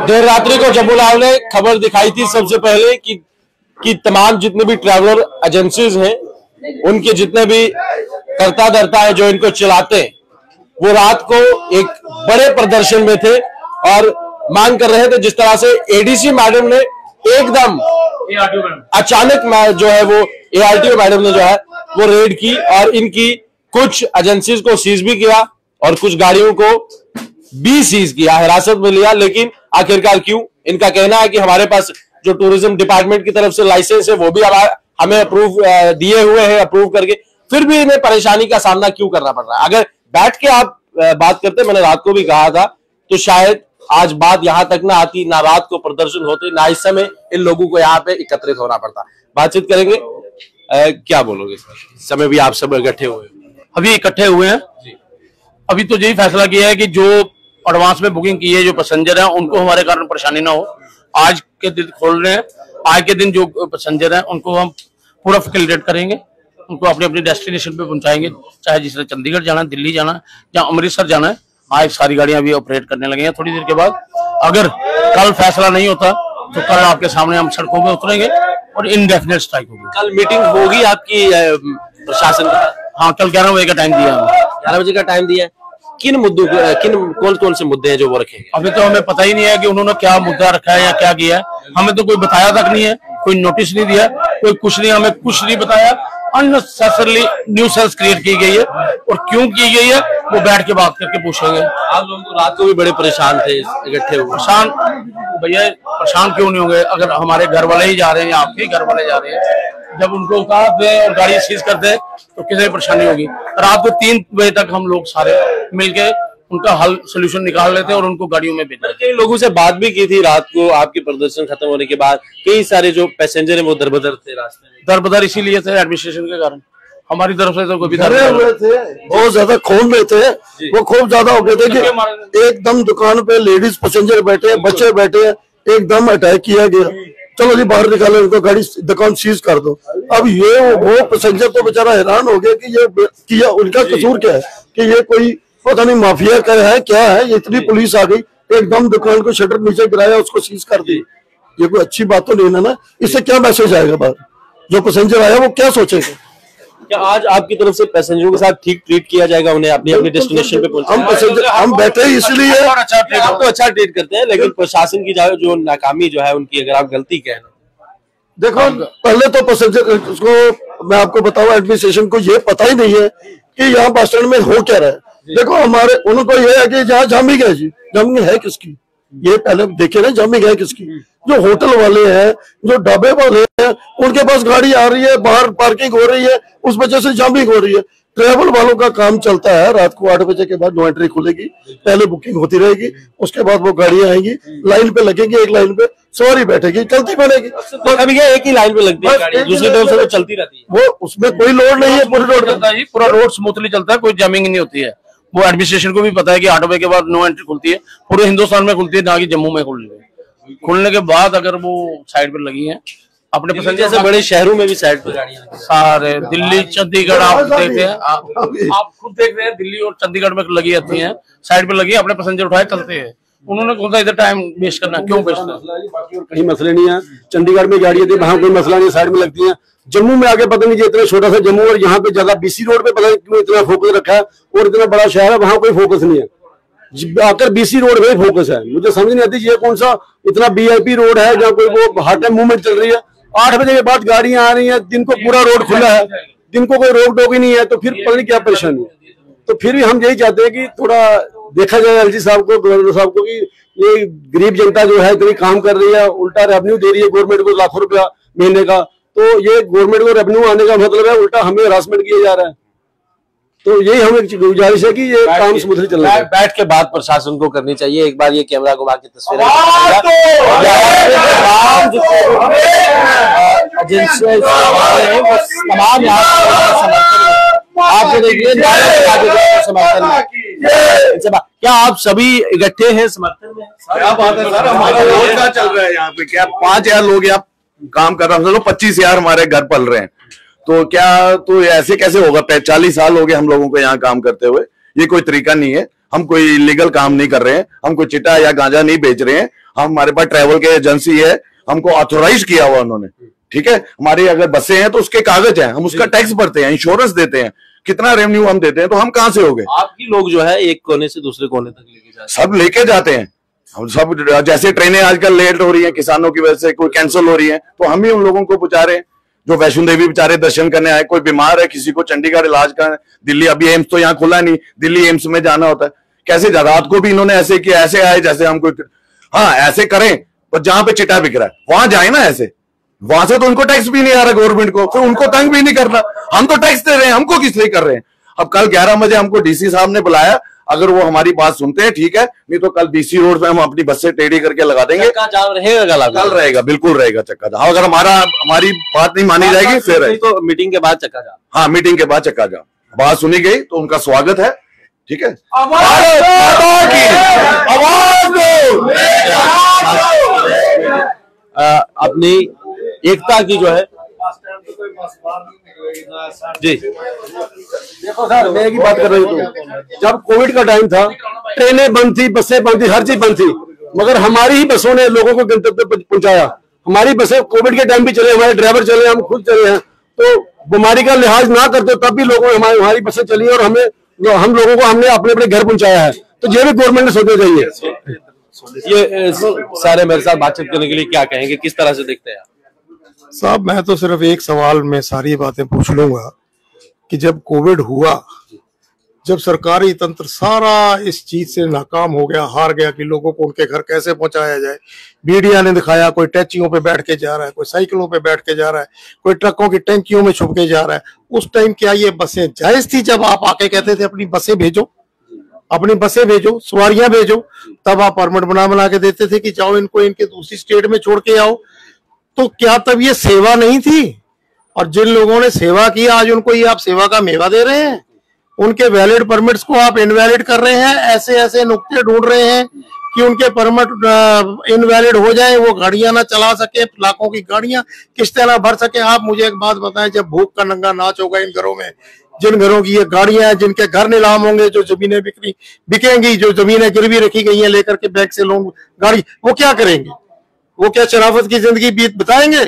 देर रात्रि को जम्मूलाल ने खबर दिखाई थी सबसे पहले कि तमाम जितने भी ट्रैवलर एजेंसीज हैं, उनके जितने भी कर्ता धर्ता है जो इनको चलाते हैं, वो रात को एक बड़े प्रदर्शन में थे और मांग कर रहे थे। जिस तरह से एडीसी मैडम ने एकदम अचानक जो है वो एआरटीओ मैडम ने जो है वो रेड की और इनकी कुछ एजेंसीज को सीज भी किया और कुछ गाड़ियों को भी सीज किया, हिरासत में लिया। लेकिन आखिरकार क्यों? इनका कहना है कि हमारे पास जो टूरिज्म डिपार्टमेंट की तरफ से लाइसेंस है वो भी हमें अप्रूव दिए हुए हैं, अप्रूव करके, फिर भी इन्हें परेशानी का सामना क्यों करना पड़ रहा है। अगर बैठ के आप बात करते, मैंने रात को भी कहा था, तो शायद आज बात यहां तक ना आती, ना रात को प्रदर्शन होते, ना इस समय इन लोगों को यहाँ पे एकत्रित होना पड़ता। बातचीत करेंगे। क्या बोलोगे? इस समय भी आप सब इकट्ठे हुए? अभी इकट्ठे हुए हैं। अभी तो यही फैसला किया है कि जो एडवांस में बुकिंग की है, जो पैसेंजर हैं, उनको हमारे कारण परेशानी ना हो। आज के दिन खोल रहे हैं, आज के दिन जो पैसेंजर हैं उनको हम पूरा फैसिलिटेट करेंगे, उनको अपनी अपनी डेस्टिनेशन पे पहुंचाएंगे, चाहे जिसने चंडीगढ़ जाना है, दिल्ली जाना है या अमृतसर जाना है। आज सारी गाड़ियां अभी ऑपरेट करने लगे हैं। थोड़ी देर के बाद अगर कल फैसला नहीं होता तो कल आपके सामने हम सड़कों पे उतरेंगे और इनडेफिनेट स्ट्राइक होगी। कल मीटिंग होगी आपकी प्रशासन की? हाँ, कल 11 बजे का टाइम दिया है। 11 बजे का टाइम दिया है। किन मुद्दों, कौन कौन से मुद्दे हैं जो वो रखेंगे? अभी तो हमें पता ही नहीं है कि उन्होंने क्या मुद्दा रखा है या क्या किया है। हमें तो कोई बताया तक नहीं है, कोई नोटिस नहीं दिया, कोई कुछ नहीं, हमें कुछ नहीं बताया। अननेसेसरली न्यूसेंस क्रिएट की गई है और क्यों की गई है वो बैठ के बात करके पूछेंगे। आप लोग तो रात को भी बड़े परेशान थे, इकट्ठे हुए। परेशान भैया, परेशान क्यों नहीं होंगे? अगर हमारे घर वाले ही जा रहे हैं या आपके घर वाले जा रहे हैं, जब उनको उतारते और गाड़ी सीज करते हैं तो किसी परेशानी होगी। रात को 3 बजे तक हम लोग सारे मिलके उनका हल सोल्यूशन निकाल लेते हैं और उनको गाड़ियों में भेजते हैं। कई लोगों से बात भी की थी रात को, आपके प्रदर्शन खत्म होने के बाद कई सारे जो पैसेंजर हैं वो दरबदर थे रास्ते में। दरबदर इसीलिए थे एडमिनिस्ट्रेशन के कारण, हमारी तरफ से तो कोई डरे हुए थे, बहुत ज्यादा खून में थे, वो खूब ज्यादा हो गए थे कि एकदम दुकान पे लेडीज पैसेंजर बैठे, बच्चे बैठे, एकदम अटैक किया गया। चलो जी बाहर निकालो इनको, गाड़ी दुकान सीज कर दो। अब ये वो पैसेंजर तो बेचारा हैरान हो गया कि ये किया, उनका कसूर क्या है कि ये कोई पता नहीं माफिया का है क्या है। ये इतनी पुलिस आ गई, एकदम दुकान को शटर नीचे गिराया, उसको सीज कर दी। ये कोई अच्छी बात तो नहीं है ना। इससे क्या मैसेज आएगा बाहर? जो पैसेंजर आया वो क्या सोचेगा? क्या आज आपकी तरफ से पैसेंजरों के साथ ठीक ट्रीट किया जाएगा, उन्हें अपनी अपनी डेस्टिनेशन पे पहुंचाएंगे? हम बैठे इसलिए आप तो अच्छा ट्रीट करते हैं, लेकिन प्रशासन की जो नाकामी जो है उनकी, अगर आप गलती कहें। देखो, पहले तो पैसेंजर उसको मैं आपको बताऊं, एडमिनिस्ट्रेशन को ये पता ही नहीं है कि यहाँ बस स्टैंड में हो क्या रहा है। देखो हमारे उनको ये है कि जहाँ जामी है जी, जामी है किसकी? ये पहले देखे ना, जामी है किसकी? जो होटल वाले हैं, जो ढाबे वाले हैं, उनके पास गाड़ी आ रही है, बाहर पार्किंग हो रही है, उस वजह से जामिंग हो रही है। ट्रेवल वालों का काम चलता है, रात को 8 बजे के बाद नो एंट्री खुलेगी, पहले बुकिंग होती रहेगी, उसके बाद वो गाड़ियां आएंगी, लाइन पे लगेंगी, एक लाइन पे सवारी बैठेगी, चलती बनेगी। तो अभी ये एक ही लाइन पे लगती है गाड़ी, दूसरी तरफ से तो चलती रहती है। वो उसमें कोई लोड नहीं है, पूरी रोड चलता है, पूरा रोड स्मूथली चलता है, कोई जामिंग नहीं होती है। वो एडमिनिस्ट्रेशन को भी पता है कि 8 बजे के बाद नो एंट्री खुलती है, पूरे हिंदुस्तान में खुलती है, ना कि जम्मू में खुल रही है। खुलने के बाद अगर वो साइड पर लगी है, अपने पैसेंजर से बड़े शहरों में भी साइड पर गाड़ियां सारे दिल्ली चंडीगढ़ आप देखते हैं, आप खुद देख रहे हैं, दिल्ली और चंडीगढ़ में लगी रहती हैं, साइड पे लगी, अपने पैसेंजर उठाए चलते हैं। उन्होंने कौन सा इधर टाइम वेस्ट करना, क्यों वेस्ट करना? कहीं मसले नहीं है। चंडीगढ़ में गाड़ियां थी, वहां कोई मसला नहीं, साइड में लगती है। जम्मू में आके पता नहीं जी, इतना छोटा सा जम्मू और यहाँ पे ज्यादा बीसी रोड पे पता नहीं क्यों इतना फोकस रखा है, और इतना बड़ा शहर है वहां कोई फोकस नहीं है, आकर बीसी रोड में फोकस है। मुझे समझ नहीं आती ये कौन सा इतना वीआईपी रोड है जहाँ कोई वो हार्ट टाइम मूवमेंट चल रही है। 8 बजे के बाद गाड़ियां आ रही हैं, दिन को पूरा रोड खुला है, दिन को कोई रोक टोक ही नहीं है, तो फिर पता नहीं क्या परेशानी है। तो फिर भी हम यही चाहते हैं कि थोड़ा देखा जाए एलजी साहब को, गवर्नर साहब को, कि ये गरीब जनता जो है इतनी काम कर रही है, उल्टा रेवेन्यू दे रही है गवर्नमेंट को लाखों रुपया महीने का, तो ये गवर्नमेंट को रेवेन्यू आने का मतलब है उल्टा हमें हरासमेंट किया जा रहा है। तो यही हमें गुजारिश है कि ये काम स्मूथली चल रहा है। बैठ के बात प्रशासन को करनी चाहिए। एक बार ये कैमरा घुमा के तस्वीरें आप देखिए, क्या आप सभी इकट्ठे हैं समर्थन में? क्या बात है सर, हमारा रोज का चल रहा है यहाँ पे। क्या 5000 लोग यहाँ काम कर रहे हैं, 25,000 हमारे घर पल रहे हैं, तो क्या तो ऐसे कैसे होगा? 40 साल हो गए हम लोगों को यहाँ काम करते हुए, ये कोई तरीका नहीं है। हम कोई इलीगल काम नहीं कर रहे हैं, हम कोई चिट्टा या गांजा नहीं बेच रहे हैं। हमारे पास ट्रैवल के एजेंसी है, हमको ऑथोराइज किया हुआ उन्होंने, ठीक है। हमारी अगर बसें हैं तो उसके कागज हैं, हम उसका टैक्स भरते हैं, इंश्योरेंस देते हैं, कितना रेवेन्यू हम देते हैं, तो हम कहां से हो गए। आपकी लोग जो है एक कोने से दूसरे कोने तक लेके जाते हैं, सब लेके जाते हैं हम सब। जैसे ट्रेनें आजकल लेट हो रही हैं किसानों की वजह से, कोई कैंसिल हो रही है, तो हम ही उन लोगों को पहुंचा रहे हैं। जो वैष्णो देवी बेचारे दर्शन करने आए, कोई बीमार है, किसी को चंडीगढ़ इलाज करना, दिल्ली अभी एम्स तो यहाँ खुला नहीं, दिल्ली एम्स में जाना होता है, कैसे रात को भी इन्होंने ऐसे किया, ऐसे आए जैसे हम कोई, हाँ ऐसे करें, पर जहां पे चिट्टा बिक रहा है वहां जाए ना ऐसे, वहां से तो उनको टैक्स भी नहीं आ रहा गवर्नमेंट को, फिर उनको तंग भी नहीं करना। हम तो टैक्स दे रहे हैं, हमको किस लिए कर रहे हैं। अब कल 11 बजे हमको डीसी साहब ने बुलाया, अगर वो हमारी बात सुनते हैं ठीक है, नहीं तो कल बीसी रोड पे हम अपनी बस से टेढ़ी करके लगा देंगे। चक्का जाम रहेगा, कल रहेगा, बिल्कुल रहेगा चक्का जाम। अगर हमारी बात नहीं मानी जाएगी फिर तो मीटिंग के बाद चक्का जाम। हाँ, मीटिंग के बाद चक्का जाम। बात सुनी गई तो उनका स्वागत है, ठीक है। अपनी एकता की जो है जी, देखो सर, मैं एक ही बात कर रही हूँ, जब कोविड का टाइम था, ट्रेनें बंद थी, बसें बंद थी, हर चीज बंद थी, मगर हमारी ही बसों ने लोगों को गंतव्य तक पहुंचाया। हमारी बसें कोविड के टाइम भी चले, हमारे ड्राइवर चले, हम खुद चले हैं, तो बीमारी का लिहाज ना करते तब भी लोगों ने हमारी बसें चली और हम लोगों को हमने अपने अपने घर पहुंचाया है। तो ये भी गवर्नमेंट ने सोचना चाहिए। ये सारे मेरे साथ बातचीत करने के लिए क्या कहेंगे, किस तरह से देखते हैं आप? साहब, मैं तो सिर्फ एक सवाल में सारी बातें पूछ लूंगा कि जब कोविड हुआ, जब सरकारी तंत्र सारा इस चीज से नाकाम हो गया, हार गया कि लोगों को उनके घर कैसे पहुंचाया जाए, मीडिया ने दिखाया कोई टैक्सियों पे बैठ के जा रहा है, कोई साइकिलों पे बैठ के जा रहा है, कोई ट्रकों की टंकियों में छुप के जा रहा है। उस टाइम क्या ये बसें जायज थी? जब आप आके कहते थे अपनी बसें भेजो, अपनी बसें भेजो, सवारियां भेजो, तब आप परमिट बना के देते थे कि जाओ इनको इनके दूसरी स्टेट में छोड़ के आओ। तो क्या तब ये सेवा नहीं थी? और जिन लोगों ने सेवा की आज उनको ये आप सेवा का मेवा दे रहे हैं, उनके वैलिड परमिट्स को आप इनवैलिड कर रहे हैं, ऐसे ऐसे नुक्ते ढूंढ रहे हैं कि उनके परमिट इनवैलिड हो जाए, वो गाड़ियां ना चला सके, लाखों की गाड़ियां किस्तें ना भर सके। आप मुझे एक बात बताएं, जब भूख का नंगा नाच होगा इन घरों में, जिन घरों की ये गाड़ियां हैं, जिनके घर नीलाम होंगे, जो जमीनें बिकेंगी, जो जमीनें गिरवी रखी गई हैं लेकर के बैंक से लोन गाड़ी, वो क्या करेंगे? वो क्या शराफत की जिंदगी बिताएंगे?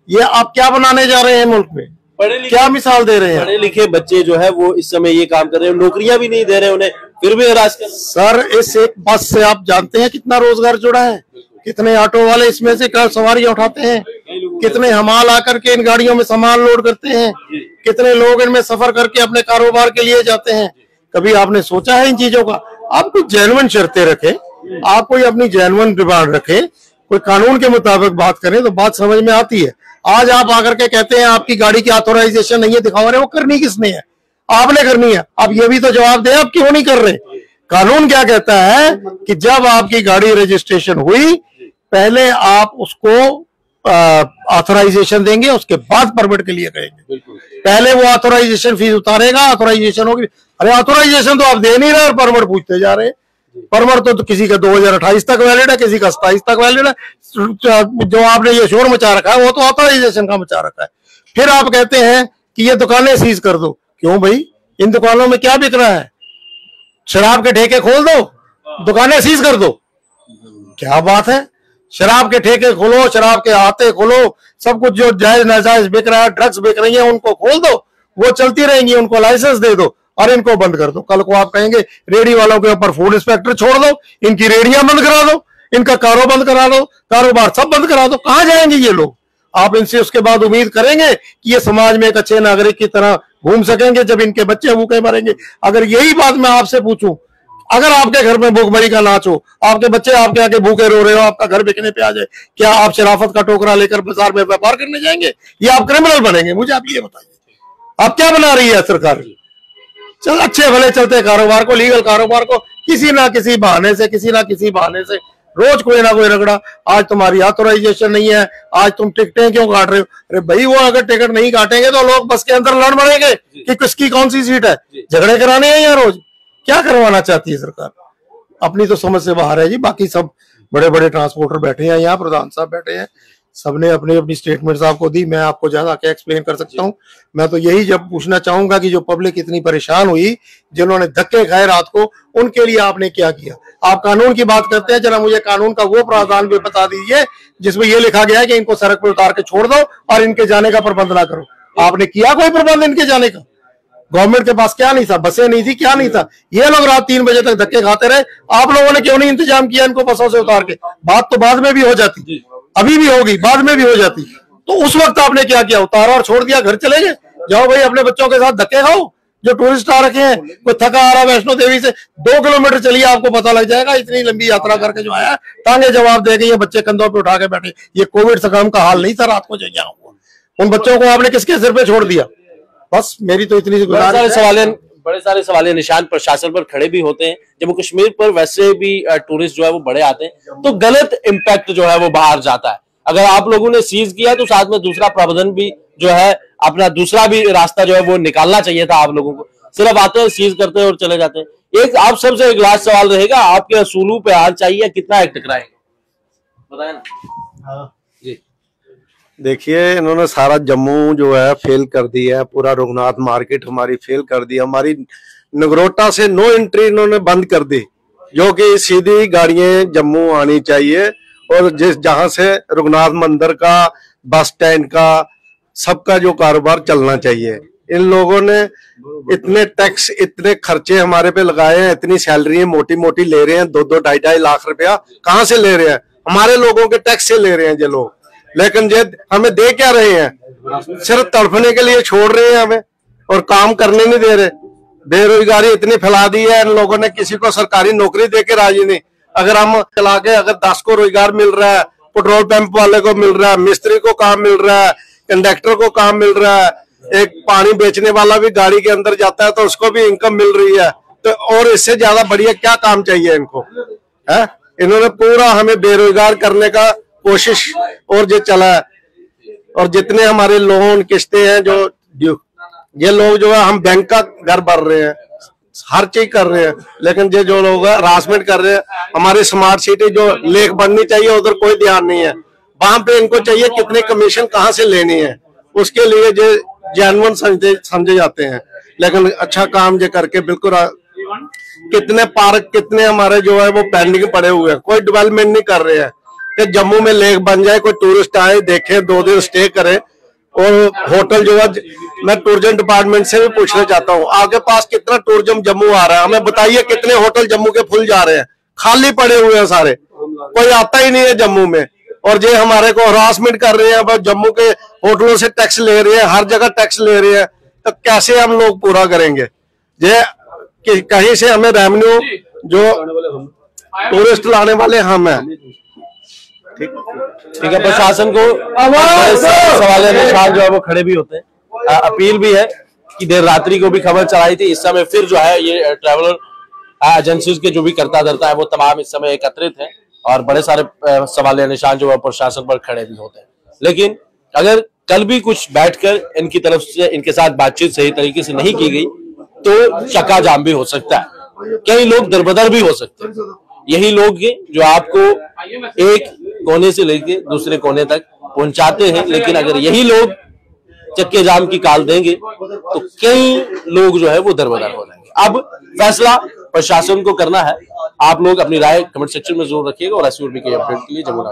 ये आप क्या बनाने जा रहे हैं मुल्क में? क्या मिसाल दे रहे हैं? पढ़े लिखे बच्चे जो है वो इस समय ये काम कर रहे हैं, नौकरियां भी नहीं दे रहे उन्हें, फिर भी हरास कर। सर, इस एक बस से आप जानते हैं कितना रोजगार जुड़ा है? कितने ऑटो वाले इसमें से सवारियां उठाते हैं, कितने हमाल आकर के इन गाड़ियों में सामान लोड करते हैं, कितने लोग इनमें सफर करके अपने कारोबार के लिए जाते हैं। कभी आपने सोचा है इन चीजों का? आप कुछ जेन्युइन शर्तें रखें, आप कोई अपनी जेन्युइन डिमांड रखें, कोई कानून के मुताबिक बात करें तो बात समझ में आती है। आज आप आकर के कहते हैं आपकी गाड़ी की ऑथोराइजेशन नहीं है, दिखाओ रहे, वो करनी किसने है? आपने करनी है। आप ये भी तो जवाब दें, आप क्यों नहीं कर रहे? कानून क्या कहता है कि जब आपकी गाड़ी रजिस्ट्रेशन हुई, पहले आप उसको ऑथोराइजेशन देंगे, उसके बाद परमिट के लिए कहेंगे। पहले वो ऑथोराइजेशन फीस उतारेगा, ऑथोराइजेशन होगी। अरे ऑथोराइजेशन तो आप दे नहीं रहे और परमिट पूछते जा रहे हैं। परमिट तो किसी का 2028 तक वैलिड है, किसी का 27 तक वैलिड है। जो आपने ये शोर मचा रखा है वो तो ऑथोराइजेशन का मचा रखा है। फिर आप कहते हैं कि ये दुकानें सीज कर दो। क्यों भाई? इन दुकानों में क्या बिक रहा है? शराब के ठेके खोल दो, दुकानें सीज कर दो। क्या बात है? शराब के ठेके खोलो, शराब के आते खोलो, सब कुछ जो जायज नाजायज बिक रहा है, ड्रग्स बिक रही है, उनको खोल दो, वो चलती रहेंगी, उनको लाइसेंस दे दो और इनको बंद कर दो। कल को आप कहेंगे रेडी वालों के ऊपर फूड इंस्पेक्टर छोड़ दो, इनकी रेडियां बंद करा दो, इनका कारोबार सब बंद करा दो। कहां जाएंगे ये लोग? आप इनसे उसके बाद उम्मीद करेंगे कि ये समाज में एक अच्छे नागरिक की तरह घूम सकेंगे जब इनके बच्चे भूखे मरेंगे? अगर यही बात मैं आपसे पूछूं, अगर आपके घर में भूखमरी का नाच हो, आपके बच्चे आपके आगे भूखे रो रहे हो, आपका घर बिकने पे आ जाए, क्या आप शराफत का टोकरा लेकर बाजार में व्यापार करने जाएंगे या आप क्रिमिनल बनेंगे? मुझे आप ये बताइए, आप क्या बना रही है सरकार? चल अच्छे भले चलते कारोबार को, लीगल कारोबार को किसी ना किसी बहाने से रोज कोई ना कोई रगड़ा। आज तुम्हारी ऑथोराइजेशन नहीं है, आज तुम टिकटें क्यों काट रहे हो? अरे भाई, वो अगर टिकट नहीं काटेंगे तो लोग बस के अंदर लड़ मरेंगे कि किसकी कौन सी सीट है। झगड़े कराने हैं यहाँ रोज? क्या करवाना चाहती है सरकार? अपनी तो समझ से बाहर है जी। बाकी सब बड़े बड़े ट्रांसपोर्टर बैठे हैं यहाँ, प्रधान साहब बैठे हैं, सबने अपनी अपनी स्टेटमेंट्स आपको दी, मैं आपको ज्यादा क्या एक्सप्लेन कर सकता हूँ। मैं तो यही जब पूछना चाहूंगा कि जो पब्लिक इतनी परेशान हुई, जिन्होंने धक्के खाए रात को, उनके लिए आपने क्या किया। आप कानून की बात करते हैं, जरा मुझे कानून का वो प्रावधान भी बता दीजिए जिसमें ये लिखा गया है कि इनको सड़क पर उतार के छोड़ दो और इनके जाने का प्रबंध ना करो। आपने किया कोई प्रबंध इनके जाने का? गवर्नमेंट के पास क्या नहीं था, बसें नहीं थी, क्या नहीं था? ये लोग रात 3 बजे तक धक्के खाते रहे, आप लोगों ने क्यों नहीं इंतजाम किया इनको बसों से उतार के? बात तो बाद में भी हो जाती, अभी भी होगी, बाद में भी हो जाती। तो उस वक्त आपने क्या किया? उतारा और छोड़ दिया, घर चले गए। जाओ भाई अपने बच्चों के साथ धक्के खाओ। जो टूरिस्ट आ रखे हैं, कोई थका आ रहा वैष्णो देवी से 2 किलोमीटर चलिए, आपको पता लग जाएगा। इतनी लंबी यात्रा करके जो आया, टांगे जवाब दे गई, ये बच्चे कंधों पे उठा के बैठे। ये कोविड संक्रमण का हाल नहीं था रात को जो यहाँ हुआ। उन बच्चों को आपने किसके सिर पे छोड़ दिया? बस मेरी तो इतनी बड़े सारे सवालिया निशान प्रशासन पर खड़े भी होते हैं। जम्मू कश्मीर पर वैसे भी टूरिस्ट जो है वो बड़े आते हैं, तो गलत इम्पैक्ट जो है वो बाहर जाता है। अगर आप लोगों ने सीज किया तो साथ में दूसरा प्रबंधन भी जो है, अपना दूसरा भी रास्ता जो है वो निकालना चाहिए था आप लोगों को। सिर्फ आते हैं, सीज करते हैं और चले जाते हैं। एक आप सबसे एक लास्ट सवाल रहेगा, आपके असूलों पे हाल चाहिए, कितना एक टकराएंगे बताए ना? जी देखिए, इन्होंने सारा जम्मू जो है फेल कर दिया है, पूरा रघुनाथ मार्केट हमारी फेल कर दी। हमारी नगरोटा से नो एंट्री इन्होंने बंद कर दी, जो कि सीधी गाड़ियां जम्मू आनी चाहिए और जहां से रघुनाथ मंदिर का, बस स्टैंड का, सबका जो कारोबार चलना चाहिए। इन लोगों ने इतने टैक्स, इतने खर्चे हमारे पे लगाए हैं, इतनी सैलरी मोटी मोटी ले रहे हैं, 2-2, 2.5 लाख रुपया कहाँ से ले रहे हैं? हमारे लोगों के टैक्स से ले रहे हैं ये लोग। लेकिन ये हमें दे क्या रहे हैं? सिर्फ तड़फने के लिए छोड़ रहे हैं हमें और काम करने नहीं दे रहे। बेरोजगारी इतनी फैला दी है इन लोगों ने, किसी को सरकारी नौकरी दे के राजी नहीं। अगर हम चला के अगर 10 को रोजगार मिल रहा है, पेट्रोल पंप वाले को मिल रहा है, मिस्त्री को काम मिल रहा है, कंडक्टर को काम मिल रहा है, एक पानी बेचने वाला भी गाड़ी के अंदर जाता है तो उसको भी इनकम मिल रही है, तो और इससे ज्यादा बढ़िया क्या काम चाहिए इनको? है इन्होंने पूरा हमें बेरोजगार करने का कोशिश और ये चला है। और जितने हमारे लोन किस्तें हैं, जो ये लोग जो है, हम बैंक का घर भर रहे हैं, हर चीज कर रहे हैं, लेकिन ये जो लोग हरासमेंट कर रहे हैं, हमारी स्मार्ट सिटी जो लेक बननी चाहिए उधर कोई ध्यान नहीं है। वहां पे इनको चाहिए कितने कमीशन कहाँ से लेनी है, उसके लिए जो जेन्युइन समझे जाते हैं। लेकिन अच्छा काम जो करके बिल्कुल, कितने पार्क, कितने हमारे जो है वो पेंडिंग पड़े हुए हैं, कोई डेवलपमेंट नहीं कर रहे हैं कि जम्मू में लेक बन जाए, कोई टूरिस्ट आए, देखे, 2 दिन स्टे करे। और होटल जो है, मैं टूरिज्म डिपार्टमेंट से भी पूछना चाहता हूँ, आपके पास कितना टूरिज्म जम्मू आ रहा है? हमें बताइए कितने होटल जम्मू के फुल जा रहे हैं? खाली पड़े हुए हैं सारे, कोई आता ही नहीं है जम्मू में। और ये हमारे को हरासमेंट कर रहे हैं, बस जम्मू के होटलों से टैक्स ले रहे हैं, हर जगह टैक्स ले रहे हैं, तो कैसे हम लोग पूरा करेंगे? ये कहीं से हमें रेवेन्यू, जो टूरिस्ट लाने वाले हम हैं। ठीक है, प्रशासन को सवाल निशान जो है वो खड़े भी होते हैं। अपील भी है कि देर रात्रि को भी खबर चलाई थी, इस समय फिर जो है ये ट्रैवलर एजेंसीज के जो भी करता धरता है वो तमाम इस समय एकत्रित है और बड़े सारे सवाल निशान जो है प्रशासन पर खड़े भी होते हैं। लेकिन अगर कल भी कुछ बैठकर इनकी तरफ से इनके साथ बातचीत सही तरीके से नहीं की गई तो चक्का जाम भी हो सकता है, कई लोग दरबदर भी हो सकते हैं। यही लोग जो आपको एक कोने से लेकर दूसरे कोने तक पहुंचाते हैं, लेकिन अगर यही लोग चक्के जाम की काल देंगे तो कई लोग जो है वो दरबदर हो जाएंगे। अब फैसला प्रशासन को करना है। आप लोग अपनी राय कमेंट सेक्शन में जरूर रखिएगा और ऐसी और भी कई अपडेट के लिए जम्मू